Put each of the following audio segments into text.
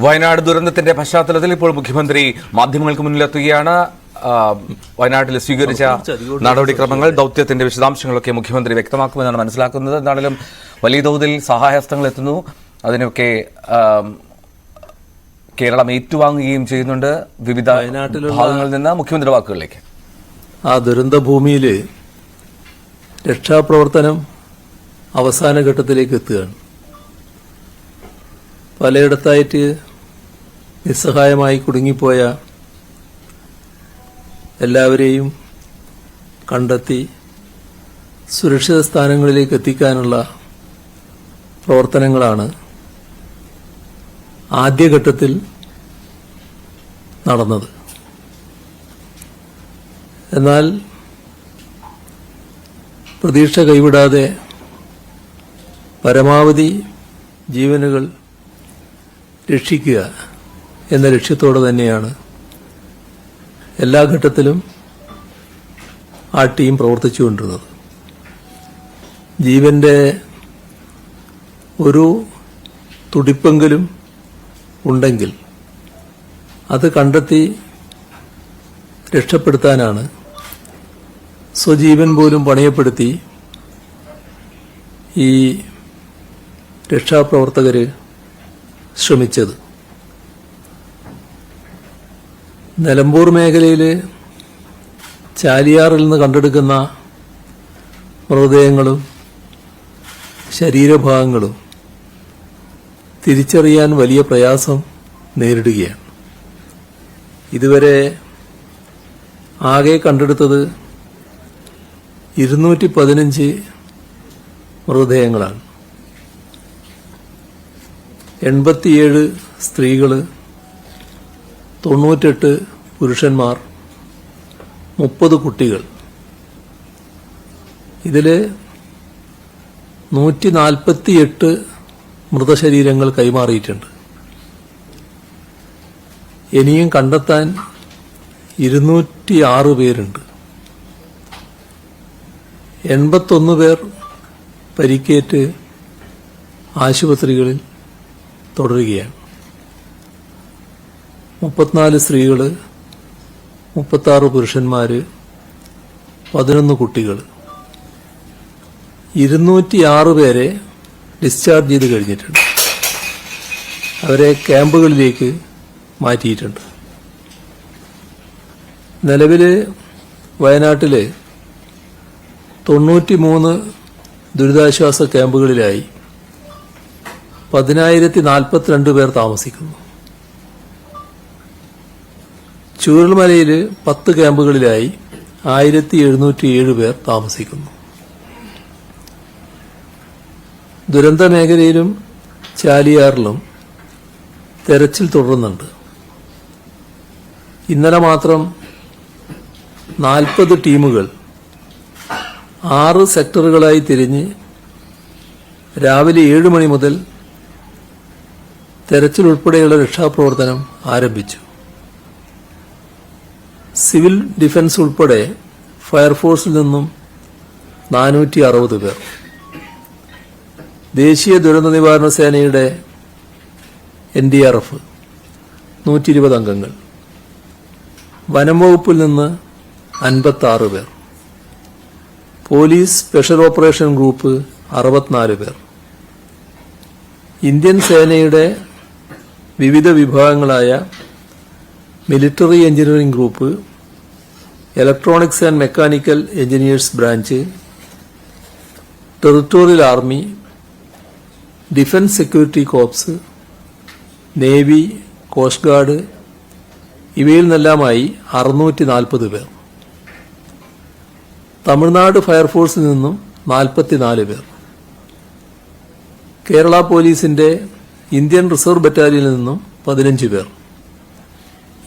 വയനാട് ദുരന്തത്തിന്റെ പശ്ചാത്തലത്തിൽ ഇപ്പോൾ മുഖ്യമന്ത്രി മാധ്യമങ്ങൾക്ക് മുന്നിലെത്തുകയാണ്. വയനാട്ടിൽ സ്വീകരിച്ച നടപടിക്രമങ്ങൾ, ദൌത്യത്തിന്റെ വിശദാംശങ്ങളൊക്കെ മുഖ്യമന്ത്രി വ്യക്തമാക്കുമെന്നാണ് മനസ്സിലാക്കുന്നത്. എന്താണെങ്കിലും വലിയ തോതിൽ സഹായഹസ്തങ്ങൾ എത്തുന്നു. അതിനൊക്കെ കേരളം ഏറ്റുവാങ്ങുകയും ചെയ്യുന്നുണ്ട്. വിവിധ ഭാഗങ്ങളിൽ നിന്ന് മുഖ്യമന്ത്രിയുടെ വാക്കുകളിലേക്ക്. ആ ദുരന്ത ഭൂമിയിൽ രക്ഷാപ്രവർത്തനം അവസാന ഘട്ടത്തിലേക്ക് എത്തുകയാണ്. പലയിടത്തായിട്ട് നിസ്സഹായമായി കുടുങ്ങിപ്പോയ എല്ലാവരെയും കണ്ടെത്തി സുരക്ഷിത സ്ഥാനങ്ങളിലേക്ക് എത്തിക്കാനുള്ള പ്രവർത്തനങ്ങളാണ് ആദ്യഘട്ടത്തിൽ നടന്നത്. എന്നാൽ പ്രതീക്ഷ കൈവിടാതെ പരമാവധി ജീവനുകൾ രക്ഷിക്കുക എന്ന ലക്ഷ്യത്തോടെ തന്നെയാണ് എല്ലാ ഘട്ടത്തിലും ആ ടീം പ്രവർത്തിച്ചുകൊണ്ടിരുന്നത്. ജീവന്റെ ഒരു തുടിപ്പെങ്കിലും ഉണ്ടെങ്കിൽ അത് കണ്ടെത്തി രക്ഷപ്പെടുത്താനാണ് സ്വജീവൻ പോലും പണയപ്പെടുത്തി ഈ രക്ഷാപ്രവർത്തകര് ശ്രമിച്ചത്. നിലമ്പൂർ മേഖലയിൽ ചാലിയാറിൽ നിന്ന് കണ്ടെടുക്കുന്ന മൃതദേഹങ്ങളും ശരീരഭാഗങ്ങളും തിരിച്ചറിയാൻ വലിയ പ്രയാസം നേരിടുകയാണ്. ഇതുവരെ ആകെ കണ്ടെടുത്തത് 215 മൃതദേഹങ്ങളാണ്. 87 സ്ത്രീകൾ, 98 പുരുഷന്മാർ, 30 കുട്ടികൾ. ഇതിൽ 148 മൃതശരീരങ്ങൾ കൈമാറിയിട്ടുണ്ട്. ഇനിയും കണ്ടെത്താൻ 206 പേരുണ്ട്. 81 പേർ പരിക്കേറ്റ് ആശുപത്രികളിൽ തുടരുകയാണ്. 34 സ്ത്രീകൾ, 36 പുരുഷന്മാർ, 11 കുട്ടികൾ. 206 പേരെ ഡിസ്ചാർജ് ചെയ്ത് കഴിഞ്ഞിട്ടുണ്ട്. അവരെ ക്യാമ്പുകളിലേക്ക് മാറ്റിയിട്ടുണ്ട്. നിലവിൽ വയനാട്ടിൽ 93 ദുരിതാശ്വാസ ക്യാമ്പുകളിലായി 10,042 പേർ താമസിക്കുന്നു. ചൂരൽമലയിൽ 10 ക്യാമ്പുകളിലായി 1,707 പേർ താമസിക്കുന്നു. ദുരന്ത മേഖലയിലും ചാലിയാറിലും തെരച്ചിൽ തുടരുന്നുണ്ട്. ഇന്നലെ മാത്രം 40 ടീമുകൾ 6 സെക്ടറുകളായി തിരിഞ്ഞ് രാവിലെ 7 മണി മുതൽ തെരച്ചിൽ ഉൾപ്പെടെയുള്ള രക്ഷാപ്രവർത്തനം ആരംഭിച്ചു. സിവിൽ ഡിഫൻസ് ഉൾപ്പെടെ ഫയർഫോഴ്സിൽ നിന്നും 460 പേർ, ദേശീയ ദുരന്ത നിവാരണ സേനയുടെ NDRF 120 അംഗങ്ങൾ, വനം വകുപ്പിൽ നിന്ന് 56 പേർ, പോലീസ് സ്പെഷ്യൽ ഓപ്പറേഷൻ ഗ്രൂപ്പ് 64 പേർ, ഇന്ത്യൻ സേനയുടെ വിവിധ വിഭാഗങ്ങളായ military engineering group, electronics and mechanical engineers branch, territorial army, defence security corps, navy, coast guard ഇവയിൽ നിന്നെല്ലാമായി 640 പേർ. തമിഴ്നാട് ഫയർഫോഴ്സിൽ നിന്നും 44 പേർ. കേരള പോലീസിന്റെ ഇന്ത്യൻ റിസർവ് ബറ്റാലിയനിൽ നിന്നും 15 പേർ.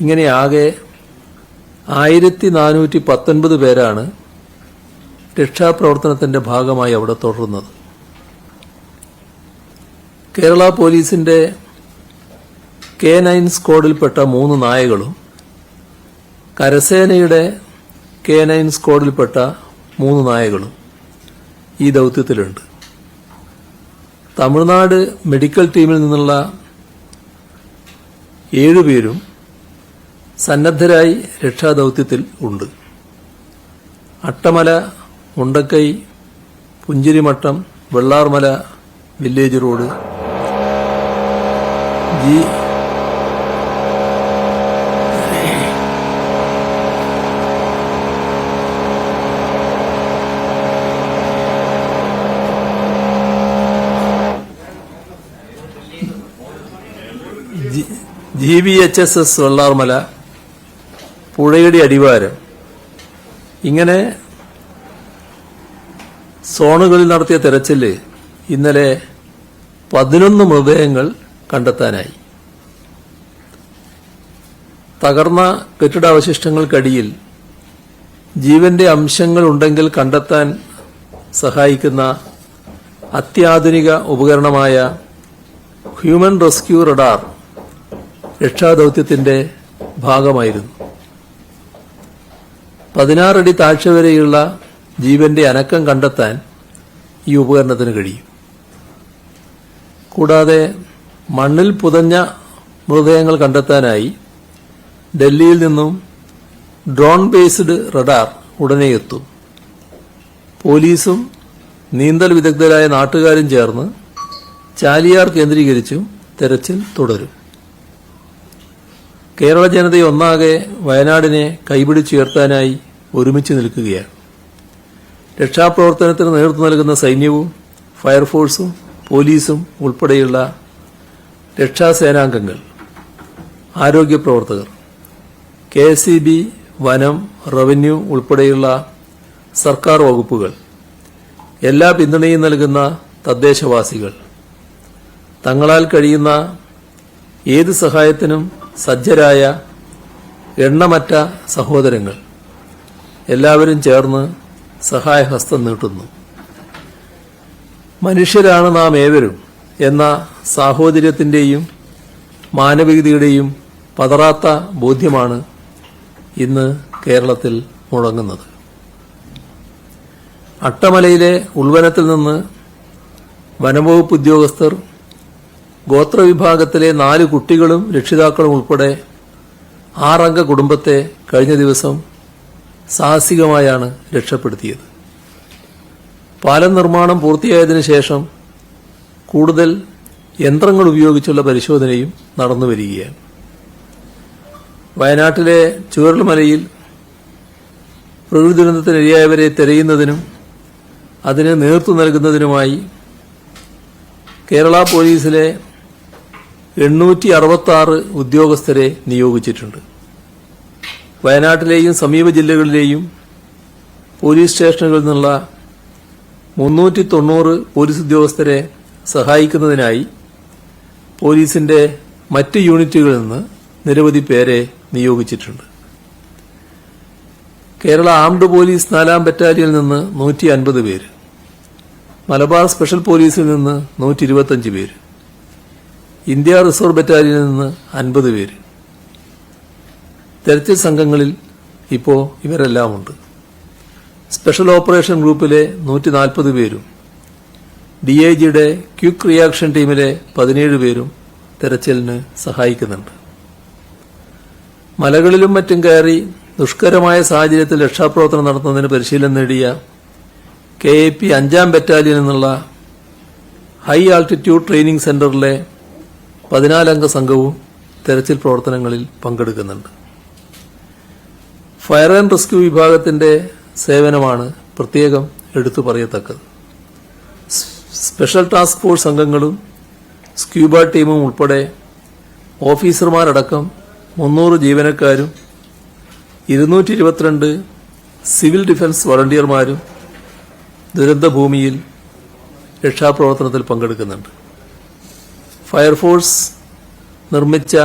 ഇങ്ങനെ ആകെ 1419 പേരാണ് രക്ഷാപ്രവർത്തനത്തിന്റെ ഭാഗമായി അവിടെ തുടരുന്നത്. കേരള പോലീസിന്റെ K9 സ്ക്വാഡിൽപ്പെട്ട 3 നായകളും കരസേനയുടെ K9 സ്ക്വാഡിൽപ്പെട്ട 3 നായകളും ഈ ദൌത്യത്തിലുണ്ട്. തമിഴ്നാട് മെഡിക്കൽ ടീമിൽ നിന്നുള്ള 7 പേരും സന്നദ്ധരായി രക്ഷാദൌത്യത്തിൽ ഉണ്ട്. Attamala, Mundakkai, Punchirimattom, Vellarmala village road, GVHSS Vellarmala, പുഴയുടെ അടിവാരം, ഇങ്ങനെ സോണുകളിൽ നടത്തിയ തെരച്ചില് ഇന്നലെ 11 മൃതദേഹങ്ങൾ കണ്ടെത്താനായി. തകർന്ന കെട്ടിടാവശിഷ്ടങ്ങൾക്കടിയിൽ ജീവന്റെ അംശങ്ങൾ ഉണ്ടെങ്കിൽ കണ്ടെത്താൻ സഹായിക്കുന്ന അത്യാധുനിക ഉപകരണമായ ഹ്യൂമൻ റെസ്ക്യൂ റഡാർ രക്ഷാദൌത്യത്തിന്റെ ഭാഗമായിരുന്നു. 16 അടി താഴ്ച വരെയുള്ള ജീവന്റെ അനക്കം കണ്ടെത്താൻ ഈ ഉപകരണത്തിന് കഴിയും. കൂടാതെ മണ്ണിൽ പുതഞ്ഞ മൃതദേഹങ്ങൾ കണ്ടെത്താനായി ഡൽഹിയിൽ നിന്നും ഡ്രോൺ ബേസ്ഡ് റഡാർ ഉടനെ എത്തും. പോലീസും നീന്തൽ വിദഗ്ധരായ നാട്ടുകാരും ചേർന്ന് ചാലിയാർ കേന്ദ്രീകരിച്ചും തെരച്ചിൽ തുടരും. കേരള ജനതയെ ഒന്നാകെ വയനാടിനെ കൈപിടിച്ചുയർത്താനായി ഒരുമിച്ച് നിൽക്കുകയാണ്. രക്ഷാപ്രവർത്തനത്തിന് നേതൃത്വം നൽകുന്ന സൈന്യവും ഫയർഫോഴ്സും പോലീസും ഉൾപ്പെടെയുള്ള രക്ഷാസേനാംഗങ്ങൾ, ആരോഗ്യ പ്രവർത്തകർ, KSEB, വനം, റവന്യൂ ഉൾപ്പെടെയുള്ള സർക്കാർ വകുപ്പുകൾ, എല്ലാ പിന്തുണയും നൽകുന്ന തദ്ദേശവാസികൾ, തങ്ങളാൽ കഴിയുന്ന ഏത് സഹായത്തിനും സജ്ജരായ എണ്ണമറ്റ സഹോദരങ്ങൾ എല്ലാവരും ചേർന്ന് സഹായഹസ്തം നീട്ടുന്നു. മനുഷ്യരാണ് നാം ഏവരും എന്ന സാഹോദര്യത്തിന്റെയും മാനവികതയുടെയും പതറാത്ത ബോധ്യമാണ് ഇന്ന് കേരളത്തിൽ മുഴങ്ങുന്നത്. അട്ടമലയിലെ ഉൾവനത്തിൽ നിന്ന് വനംവകുപ്പ് ഉദ്യോഗസ്ഥർ ഗോത്രവിഭാഗത്തിലെ 4 കുട്ടികളും രക്ഷിതാക്കളും ഉൾപ്പെടെ 6 അംഗ കുടുംബത്തെ കഴിഞ്ഞ ദിവസം സാഹസികമായാണ് രക്ഷപ്പെടുത്തിയത്. പാലം നിർമ്മാണം പൂർത്തിയായതിനു ശേഷം കൂടുതൽ യന്ത്രങ്ങൾ ഉപയോഗിച്ചുള്ള പരിശോധനയും നടന്നുവരികയാണ്. വയനാട്ടിലെ ചൂരൽമലയിൽ പ്രകൃതി ദുരന്തത്തിനിരയായവരെ തെരയുന്നതിനും അതിന് നേതൃത്വം നൽകുന്നതിനുമായി കേരള പോലീസിലെ 866 ഉദ്യോഗസ്ഥരെ നിയോഗിച്ചിട്ടുണ്ട്. വയനാട്ടിലെയും സമീപ ജില്ലകളിലെയും പോലീസ് സ്റ്റേഷനുകളിൽ നിന്നുള്ള 390 പോലീസ് ഉദ്യോഗസ്ഥരെ സഹായിക്കുന്നതിനായി പോലീസിന്റെ മറ്റ് യൂണിറ്റുകളിൽ നിന്ന് നിരവധി പേരെ നിയോഗിച്ചിട്ടുണ്ട്. കേരള ആംഡ് പോലീസ് 4-ാം ബറ്റാലിയനിൽ നിന്ന് 150 പേര്, മലബാർ സ്പെഷ്യൽ പോലീസിൽ നിന്ന് 125 പേര്, ഇന്ത്യ റിസർവ് ബറ്റാലിയനിൽ നിന്ന് 50 പേര്. തെരച്ചിൽ സംഘങ്ങളിൽ ഇപ്പോൾ ഇവരെല്ലാമുണ്ട്. സ്പെഷ്യൽ ഓപ്പറേഷൻ ഗ്രൂപ്പിലെ 140 പേരും DIGയുടെ ക്വിക്ക് റിയാക്ഷൻ ടീമിലെ 17 പേരും തെരച്ചിലിന് സഹായിക്കുന്നുണ്ട്. മലകളിലും മറ്റും കയറി ദുഷ്കരമായ സാഹചര്യത്തിൽ രക്ഷാപ്രവർത്തനം നടത്തുന്നതിന് പരിശീലനം നേടിയ KAP 5-ാം ബറ്റാലിയനിൽ നിന്നുള്ള ഹൈ ആൾട്ടിറ്റ്യൂഡ് ട്രെയിനിംഗ് സെന്ററിലെ 14 അംഗ സംഘവും തെരച്ചിൽ പ്രവർത്തനങ്ങളിൽ പങ്കെടുക്കുന്നുണ്ട്. ഫയർ ആൻഡ് റെസ്ക്യൂ വിഭാഗത്തിന്റെ സേവനമാണ് പ്രത്യേകം എടുത്തു പറയത്തക്കത്. സ്പെഷ്യൽ ടാസ്ക് ഫോഴ്സ് അംഗങ്ങളും സ്ക്യൂബ ടീമും ഉൾപ്പെടെ ഓഫീസർമാരടക്കം 300 ജീവനക്കാരും 222 സിവിൽ ഡിഫൻസ് വളണ്ടിയർമാരും ദുരന്തഭൂമിയിൽ രക്ഷാപ്രവർത്തനത്തിൽ പങ്കെടുക്കുന്നുണ്ട്. ഫയർഫോഴ്സ് നിർമ്മിച്ച